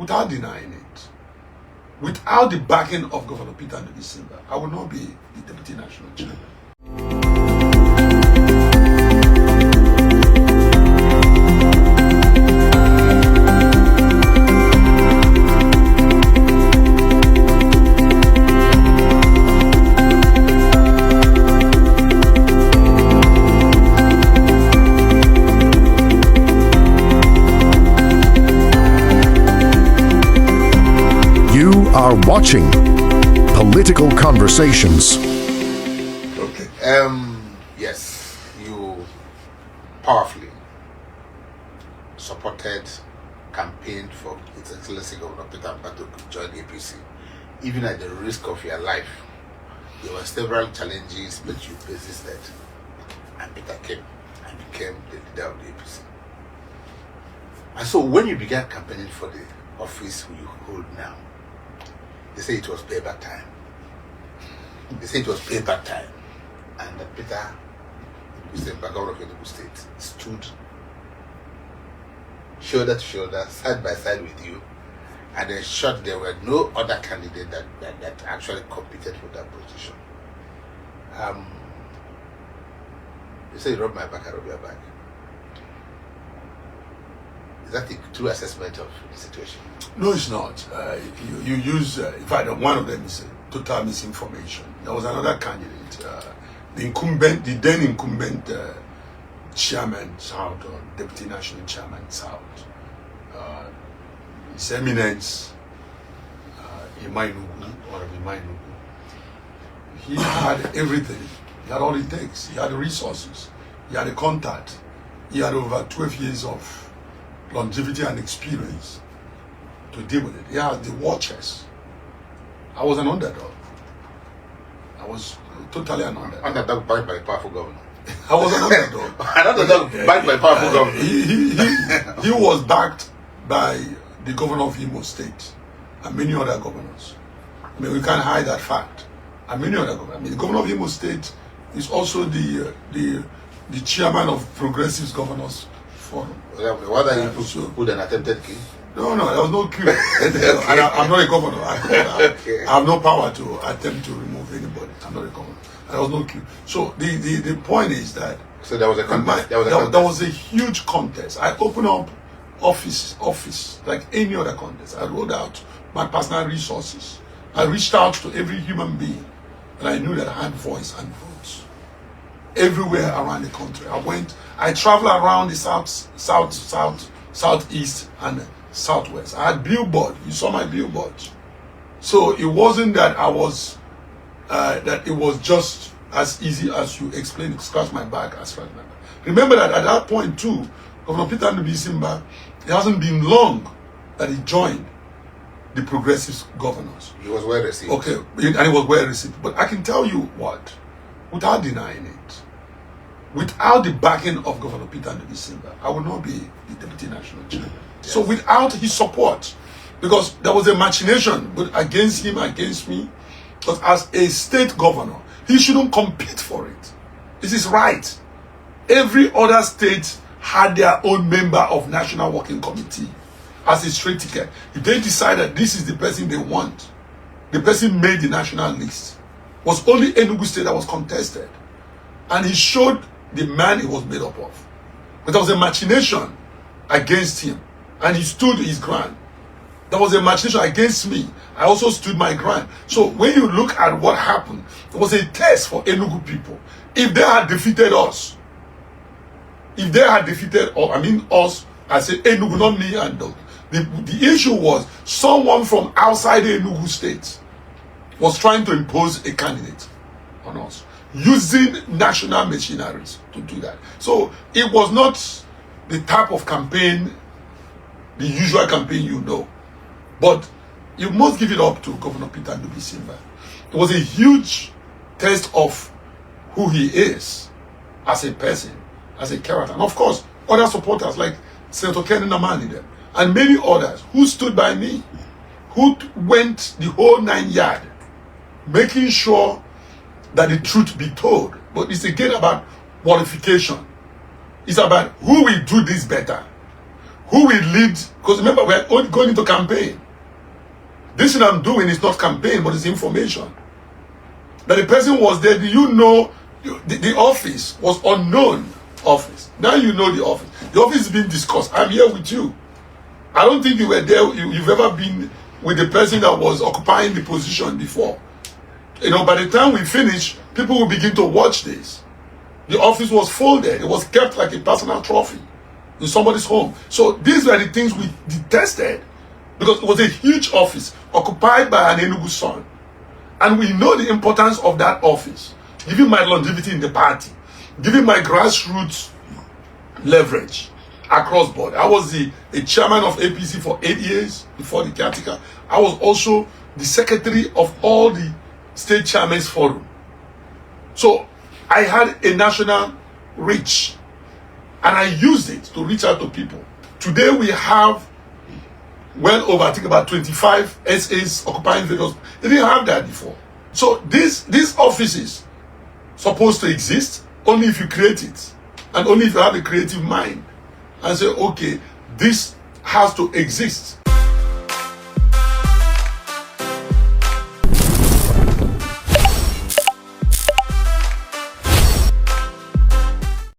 without denying it, without the backing of Governor Peter Mbah, I would not be the Deputy National Chairman. You are watching Political Conversations. Okay. Yes, you powerfully supported, campaigned for His Excellency Governor Peter Mbah to join APC, even at the risk of your life. There were several challenges, but you persisted, and Peter came and became the leader of the APC. And so, when you began campaigning for the office you hold now, they say it was payback time. They say it was payback time. And Peter, Mr. Mbah of Enugu State, stood shoulder to shoulder, side by side with you, and ensured there were no other candidate that actually competed for that position. You say you rub my back, I rub your back. Is that the true assessment of the situation? No, it's not. You use, in fact, one of them is total misinformation. There was another candidate, the then incumbent chairman, South, or Deputy National Chairman, South, His Eminence, Imainugu, or Imainugu. He had everything. He had all it takes. He had the resources. He had the contact. He had over 12 years of longevity and experience to deal with it. He had the war chest. I was an underdog. I was totally an underdog. Underdog backed by a powerful governor. I was an underdog. An underdog backed by a powerful governor. He was backed by the governor of Imo State and many other governors. I mean, we can't hide that fact. And many other governors. I mean, the governor of Imo State is also the chairman of Progressive Governors Forum. Why did you put an attempted king? No, there was no coup. I'm not a governor. I have no power to attempt to remove anybody. I'm not a governor. There was no coup. So the point is that so there was a contest. There was a huge contest. I opened up office like any other contest. I rolled out my personal resources. I reached out to every human being, and I knew that I had voice and votes everywhere around the country. I traveled around the southeast, and southwest. I had billboard. You saw my billboard. So it wasn't that that it was just as easy as you explained. Scratch my back, as far as my back. Remember that at that point too, Governor Peter Mbah, it hasn't been long that he joined the Progressive governors. He was well received. Okay, and he was well received. But I can tell you what, without denying it, without the backing of Governor Peter Mbah, I would not be the Deputy National Chairman. Yes. So without his support, because there was a machination against him, against me, because as a state governor, he shouldn't compete for it. This is right. Every other state had their own member of National Working Committee as a straight ticket. If they decided this is the person they want, the person made the national list. It was only Enugu State that was contested. And he showed the man he was made up of. But there was a machination against him, and he stood his ground. There was a machination against me. I also stood my ground. So when you look at what happened, it was a test for Enugu people. If they had defeated us, us, I say Enugu, not me and Doug. The issue was someone from outside the Enugu State was trying to impose a candidate on us, using national machineries to do that. So it was not the type of campaign, the usual campaign you know. But you must give it up to Governor Peter Mbah. It was a huge test of who he is as a person, as a character. And of course, other supporters like Senator Kenny Namani and many others who stood by me, who went the whole 9 yards, making sure that the truth be told. But it's again about qualification. It's about who will do this better, who will lead, because remember, we're only going into campaign. This thing I'm doing is not campaign, but it's information. That the person was there, do you know, the office was unknown office. Now you know the office. The office is being discussed. I'm here with you. I don't think you were there, you've ever been with the person that was occupying the position before. You know, by the time we finish, people will begin to watch this. The office was folded. It was kept like a personal trophy in somebody's home. So these were the things we detested, because it was a huge office occupied by an Enugu son. And we know the importance of that office, giving my longevity in the party, giving my grassroots leverage across board. I was a chairman of APC for 8 years before the caretaker. I was also the secretary of all the state chairman's forum. So I had a national reach, and I used it to reach out to people. Today we have well over, I think, about 25 SAs occupying various. They didn't have that before. So these offices supposed to exist only if you create it, and only if you have a creative mind and say, okay, this has to exist.